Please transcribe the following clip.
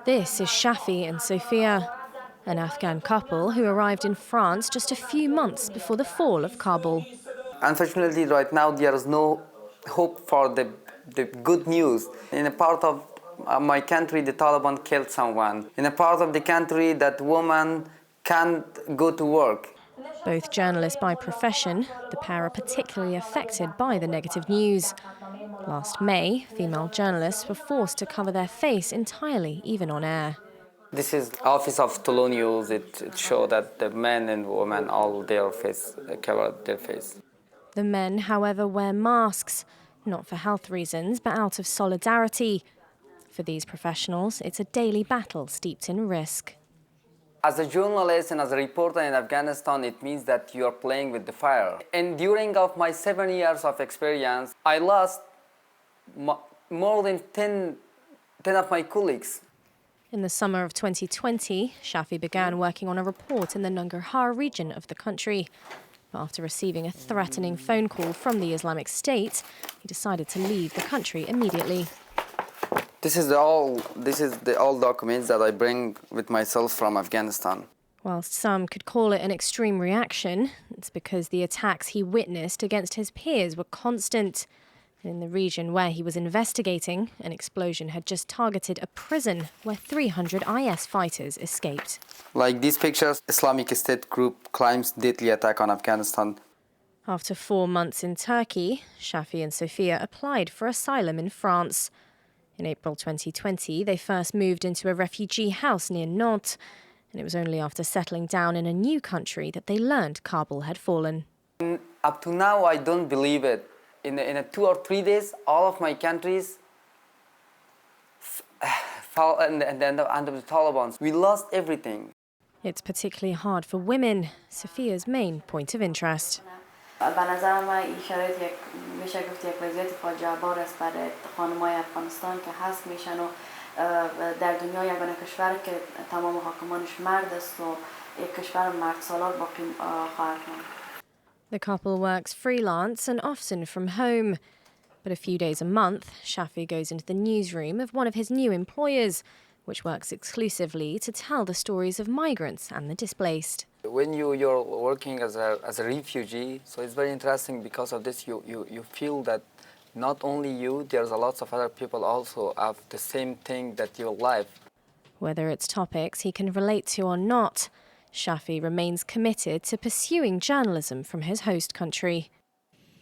This is Shafi and Sofiea, an Afghan couple who arrived in France just a few months before the fall of Kabul. Unfortunately, right now there is no hope for the good news. In a part of my country, the Taliban killed someone. In a part of the country, that woman can't go to work. Both journalists by profession, the pair are particularly affected by the negative news. Last May, female journalists were forced to cover their face entirely, even on air. This is office of Tulu News. It showed that the men and women all their face covered their face. The men, however, wear masks, not for health reasons, but out of solidarity. For these professionals, it's a daily battle steeped in risk. As a journalist and as a reporter in Afghanistan, it means that you are playing with the fire. And during of my 7 years of experience, I lost more than 10 of my colleagues. In the summer of 2020, Shafi began working on a report in the Nangarhar region of the country. But after receiving a threatening phone call from the Islamic State, he decided to leave the country immediately. This is the all documents that I bring with myself from Afghanistan. Whilst some could call it an extreme reaction, it's because the attacks he witnessed against his peers were constant. In the region where he was investigating, an explosion had just targeted a prison where 300 IS fighters escaped. Like these pictures, Islamic State group claims deadly attack on Afghanistan. After 4 months in Turkey, Shafi and Sofiea applied for asylum in France. In April 2020, they first moved into a refugee house near Nantes, and it was only after settling down in a new country that they learned Kabul had fallen. Up to now, I don't believe it. In 2 or 3 days, all of my countries fell under the Taliban. We lost everything. It's particularly hard for women, Sophia's main point of interest. The couple works freelance and often from home. But a few days a month, Shafi goes into the newsroom of one of his new employers, which works exclusively to tell the stories of migrants and the displaced. When you're working as a refugee, so it's very interesting because of this, you feel that not only you, there's a lots of other people also have the same thing that your life. Whether it's topics he can relate to or not, Shafi remains committed to pursuing journalism from his host country.